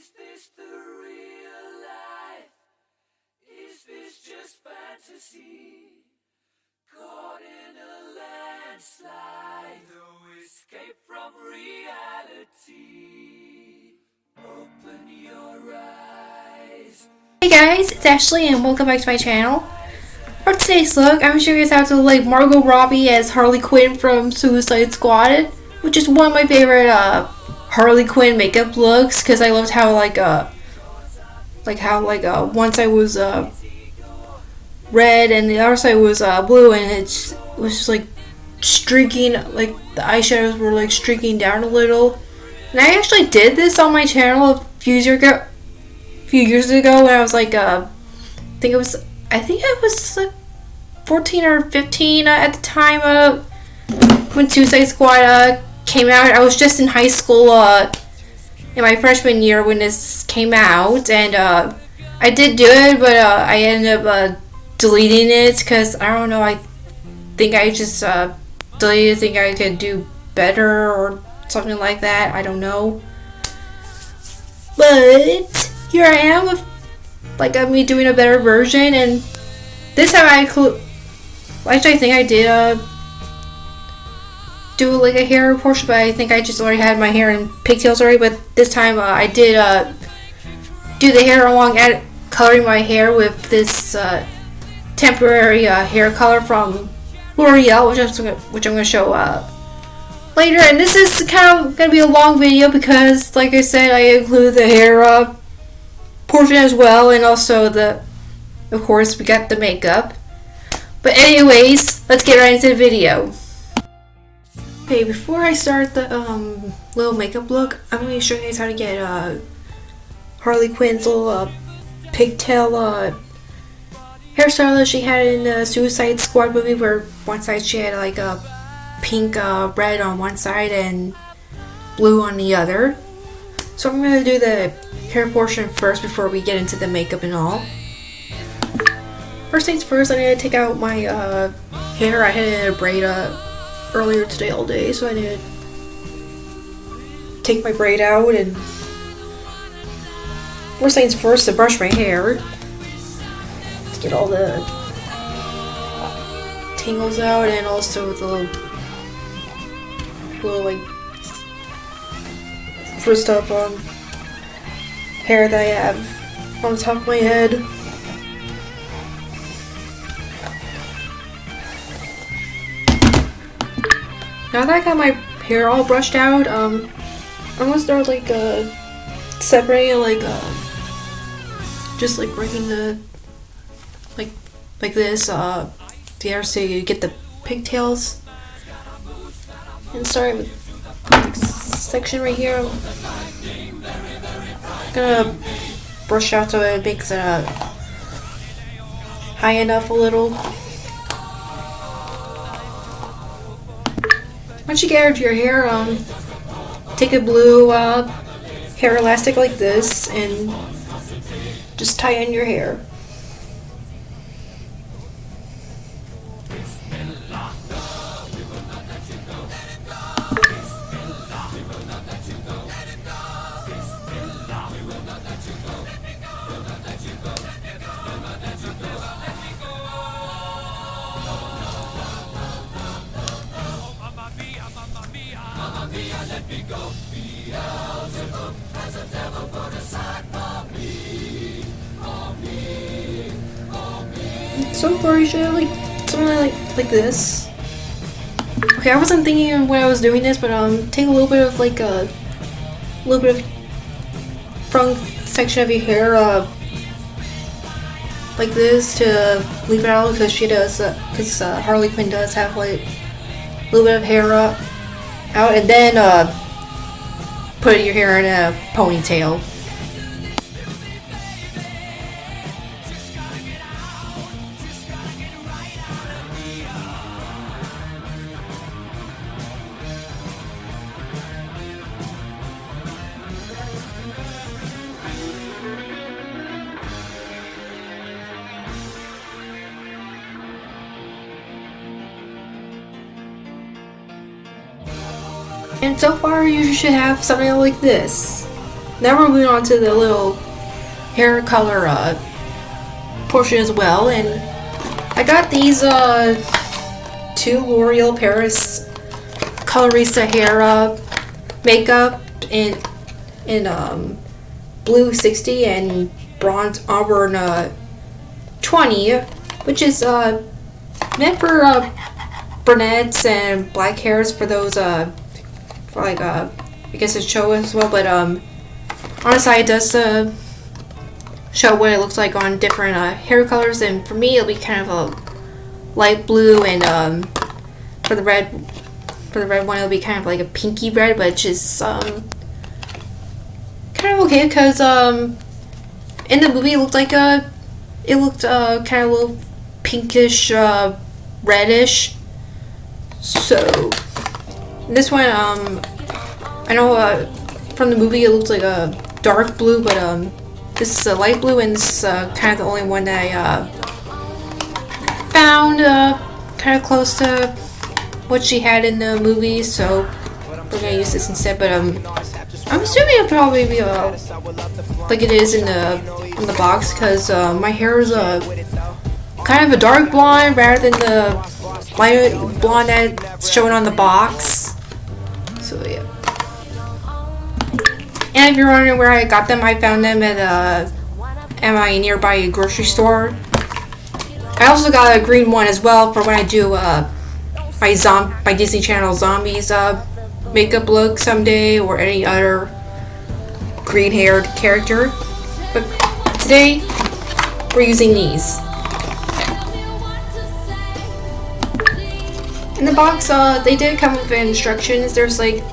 Is this the real life? Is this just fantasy? Caught in a landslide, no escape from reality. Open your eyes. Hey guys, it's Ashley and welcome back to my channel. For today's look, I'm showing you guys how to look like Margot Robbie as Harley Quinn from Suicide Squad, which is one of my favorite Harley Quinn makeup looks because I loved how one side was red and the other side was blue, and it was just like streaking, like the eyeshadows were like streaking down a little. And I actually did this on my channel a few years ago when I was like I think I was like 14 or 15 at the time when Suicide Squad came out. I was just in high school in my freshman year when this came out, and I did do it, but I ended up deleting it because I don't know, I think I just deleted it, think I could do better or something like that, I don't know. But here I am with me doing a better version, and this time I think I did do like a hair portion, but I think I just already had my hair in pigtails already. But this time I did do the hair along and coloring my hair with this temporary hair color from L'Oreal, which I'm gonna show later. And this is kind of gonna be a long video because, like I said, I include the hair portion as well, and also of course we got the makeup. But anyways, let's get right into the video. Okay, before I start the little makeup look, I'm going to show you guys how to get Harley Quinn's little pigtail hairstyle that she had in the Suicide Squad movie, where one side she had like a pink red on one side and blue on the other. So I'm going to do the hair portion first before we get into the makeup and all. First things first, I need to take out my hair. I had it in a braid earlier today all day, so I need to take my braid out. And first things first, to brush my hair to get all the tangles out, and also the little like first up hair that I have on the top of my head. Now that I got my hair all brushed out, I'm gonna start like separating, like just like breaking the like this the hair so you get the pigtails. And starting with this section right here, I'm gonna brush out so it makes it high enough a little. Once you get out of your hair, take a blue hair elastic like this and just tie in your hair. So far, you should have like something like this. Okay, I wasn't thinking when I was doing this, but take a little bit of front section of your hair like this to leave it out, because she does, because Harley Quinn does have like a little bit of hair out, and then put your hair in a ponytail. And so far you should have something like this. Now we're moving on to the little hair color portion as well, and I got these two L'Oreal Paris Colorista hair makeup in blue 60 and bronze auburn 20, which is meant for brunettes and black hairs, for those for like I guess it show as well, but on the side it does show what it looks like on different hair colors, and for me it'll be kind of a light blue, and for the red one it'll be kind of like a pinky red, which is kind of okay because in the movie it looked like kind of a little pinkish reddish. So this one I know from the movie it looks like a dark blue, but this is a light blue, and this is kind of the only one that I found kind of close to what she had in the movie, so we're gonna use this instead. But I'm assuming it'll probably be like it is in the box, because my hair is kind of a dark blonde rather than the light blonde that's shown on the box. So yeah. And if you're wondering where I got them, I found them at my nearby grocery store. I also got a green one as well for when I do my Disney Channel Zombies makeup look someday, or any other green haired character. But today we're using these. In the box, they did come with instructions. There's like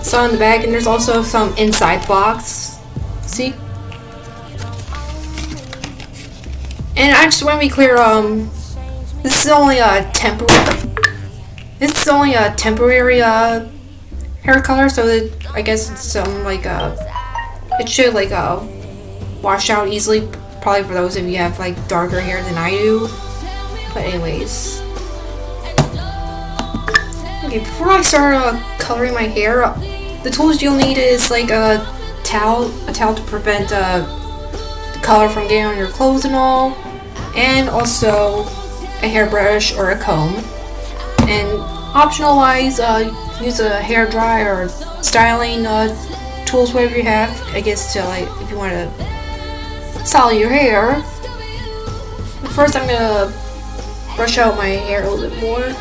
some on the back, and there's also some inside the box. See? And I just want to be clear, this is only a temporary hair color, so that I guess it's it should wash out easily, probably for those of you who have like darker hair than I do. But anyways, okay, before I start coloring my hair, the tools you'll need is like a towel to prevent the color from getting on your clothes and all, and also a hairbrush or a comb. And optional wise, use a hair dryer or styling tools, whatever you have, I guess, to like if you want to style your hair. But first I'm gonna brush out my hair a little bit more.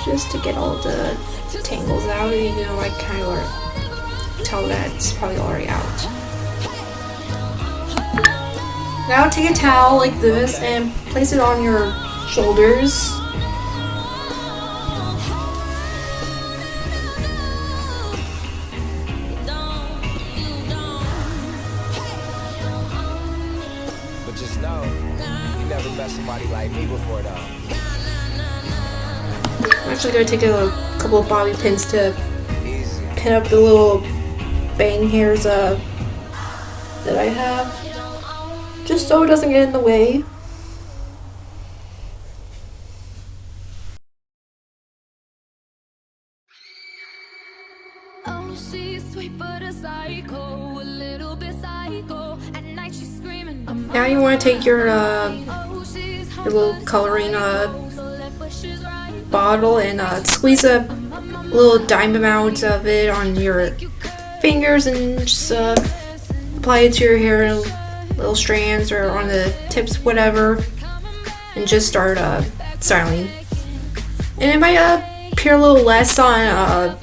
Just to get all the tangles out, even though I kind of tell that it's probably already out. Now take a towel like this and place it on your shoulders. But just know, you never met somebody like me before though. I'm actually going to take a couple of bobby pins to pin up the little bang hairs that I have, just so it doesn't get in the way. Oh, she's sweet but a psycho, a little bit psycho. At night she's screaming. Now you want to take your little coloring bottle and squeeze a little dime amount of it on your fingers, and just apply it to your hair in little strands or on the tips, whatever, and just start styling. And it might appear a little less on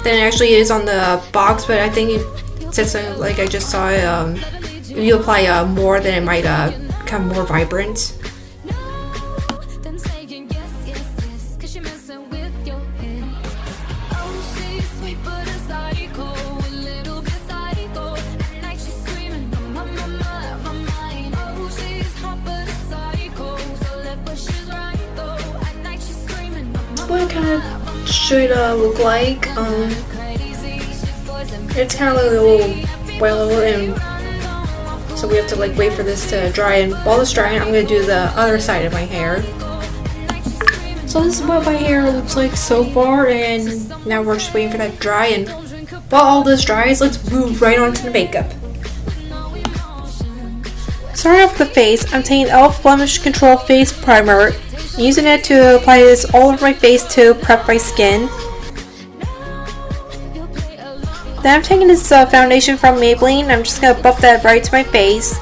than it actually is on the box, but I think it said something like I just saw if you apply more, then it might become more vibrant. What it kind of should look like. It's kind of like a little boil, and so we have to like wait for this to dry. And while it's drying, I'm gonna do the other side of my hair. So So this is what my hair looks like so far, and now we're just waiting for that to dry, and while all this dries, let's move right on to the makeup. Starting off with the face, I'm taking e.l.f. Blemish Control Face Primer, using it to apply this all over my face to prep my skin. Then I'm taking this foundation from Maybelline. I'm just going to buff that right to my face.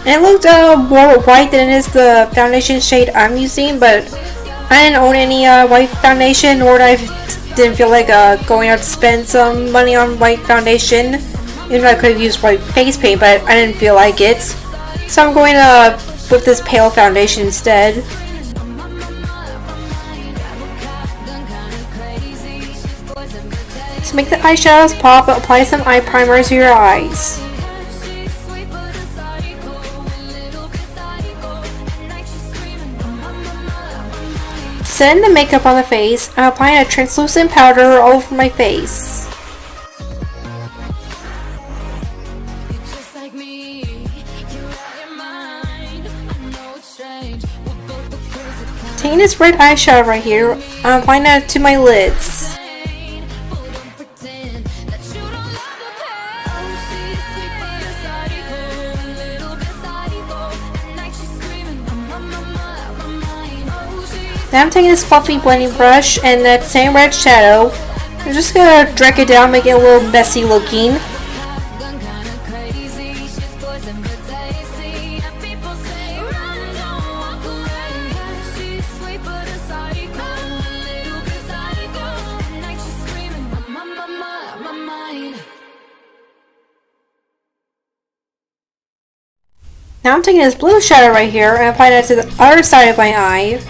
And it looked more white than it is the foundation shade I'm using, but I didn't own any white foundation, nor didn't feel like going out to spend some money on white foundation. Even though I could have used white face paint, but I didn't feel like it. So I'm going with this pale foundation instead. To make the eyeshadows pop, apply some eye primer to your eyes. Setting the makeup on the face, I'm applying a translucent powder all over my face. Taking this red eyeshadow right here, I'm applying that to my lids. Now I'm taking this fluffy blending brush and that same red shadow. I'm just gonna drag it down, make it a little messy looking. Now I'm taking this blue shadow right here and applying that to the other side of my eye.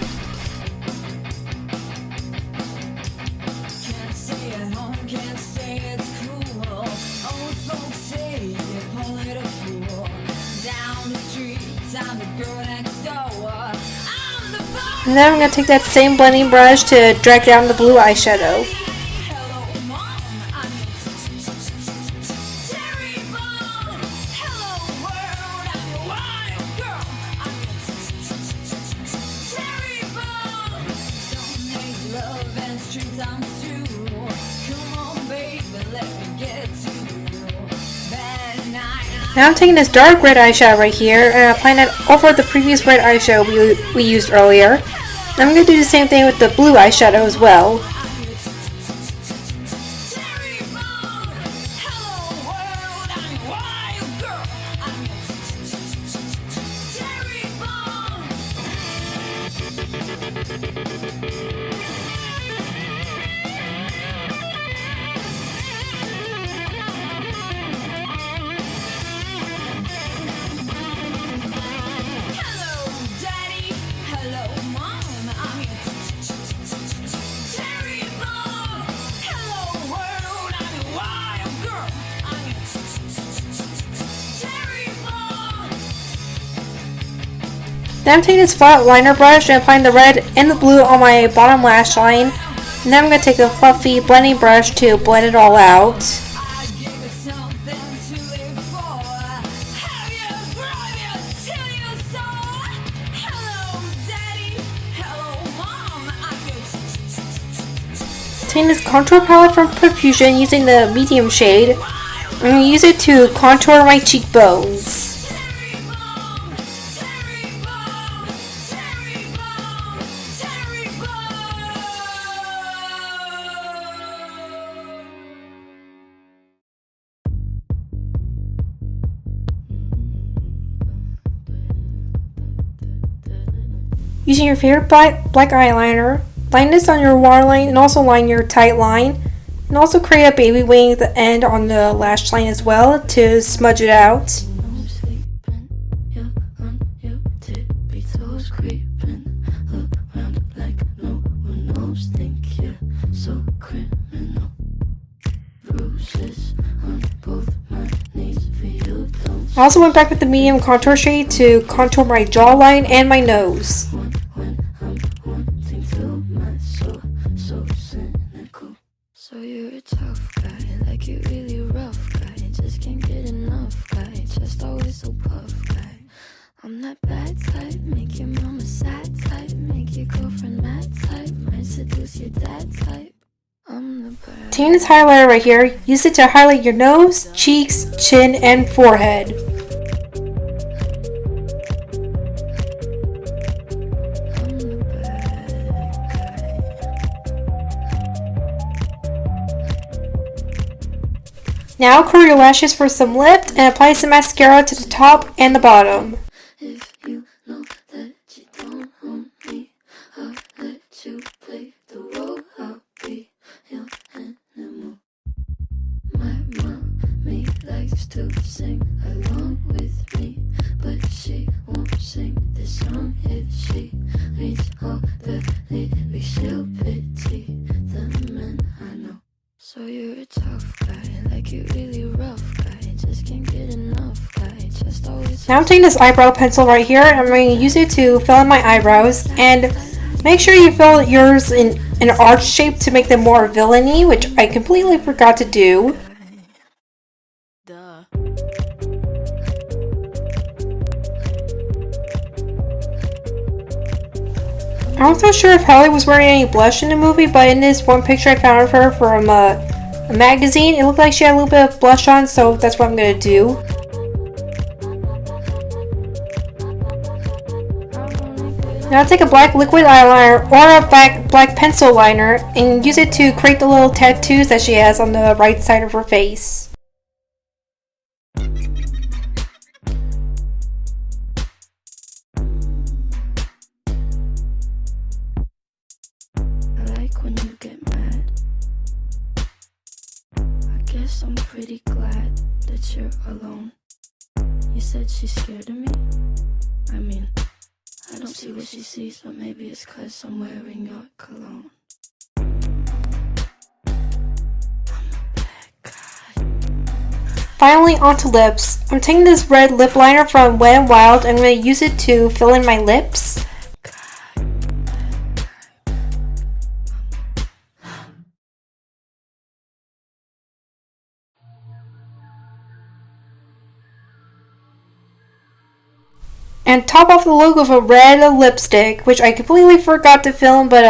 And then I'm going to take that same blending brush to drag down the blue eyeshadow. Now I'm taking this dark red eyeshadow right here and applying that over the previous red eyeshadow we used earlier. And I'm going to do the same thing with the blue eyeshadow as well. Then I'm taking this flat liner brush and applying the red and the blue on my bottom lash line. And then I'm going to take a fluffy blending brush to blend it all out. Taking this contour palette from Profusion using the medium shade. I'm going to use it to contour my cheekbones. Using your favorite black eyeliner, line this on your waterline and also line your tight line. And also create a baby wing at the end on the lash line as well to smudge it out. I also went back with the medium contour shade to contour my jawline and my nose. So you're a tough guy, like you really rough guy. Just can't get enough guy, just always so puff guy. I'm that bad type, make your mama sad type, make your girlfriend mad type. you that type. I'm the bad. Taking this highlighter right here, use it to highlight your nose, cheeks, chin, and forehead. I'm the bad guy. Now curl your lashes for some lift and apply some mascara to the top and the bottom. If you know that you don't own me, I'll let you play the role. I'll be your animal. My mommy likes to sing along with me, but she won't sing this song if she reads all the lyrics. She'll pity the men I know. So you're a tough guy, like you really rough guy, just can't get enough guy, just always. Now I'm taking this eyebrow pencil right here and I'm going to use it to fill in my eyebrows, and make sure you fill yours in an arch shape to make them more villainy, which I completely forgot to do. Duh. I'm not sure if Harley was wearing any blush in the movie, but in this one picture I found of her from a magazine, it looked like she had a little bit of blush on, so that's what I'm going to do. Now take a black liquid eyeliner or a black pencil liner and use it to create the little tattoos that she has on the right side of her face. I like when you get mad. I guess I'm pretty glad that you're alone. You said she's scared of me? I mean, I don't see what she sees, but maybe it's 'cause I'm wearing your cologne. I'm a bad guy. Finally, onto lips. I'm taking this red lip liner from Wet n Wild and I'm going to use it to fill in my lips. And top off the look with a red lipstick, which I completely forgot to film, but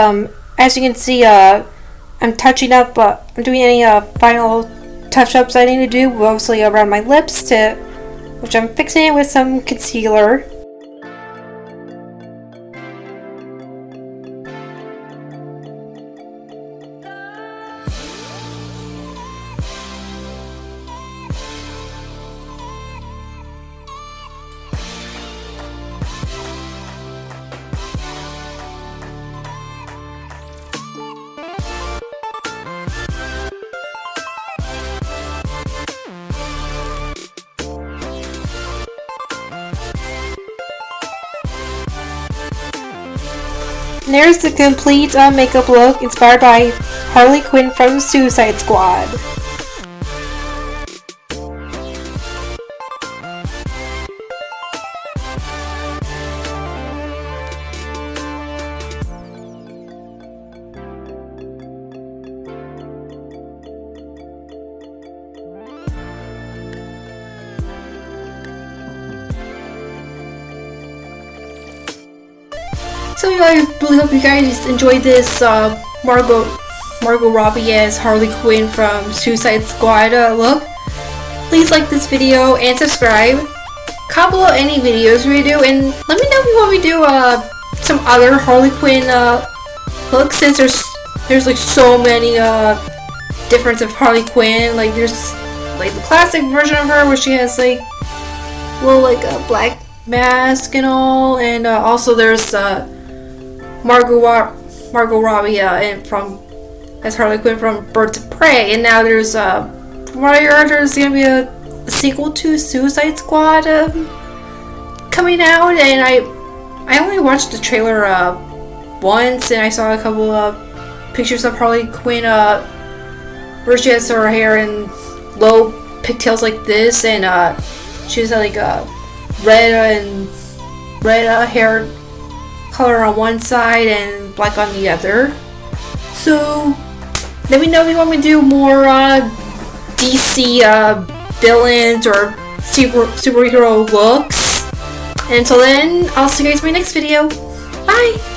as you can see, I'm touching up, I'm doing any final touch-ups I need to do, mostly around my lips, which I'm fixing it with some concealer. And there's the complete makeup look inspired by Harley Quinn from Suicide Squad. So I really hope you guys enjoyed this Margot Robbie as Harley Quinn from Suicide Squad look. Please like this video and subscribe. Comment below any videos we do, and let me know if you want me to do some other Harley Quinn looks, since there's like so many different of Harley Quinn. Like there's like the classic version of her where she has like little like a black mask and all, and also there's Margot Robbie and from as Harley Quinn from Birds of Prey, and now there's from what I heard there's gonna be a sequel to Suicide Squad coming out, and I only watched the trailer once, and I saw a couple of pictures of Harley Quinn where she has her hair in low pigtails like this, and she has like red hair color on one side and black on the other. So let me know if you want me to do more DC villains or superhero looks. And until then, I'll see you guys in my next video. Bye!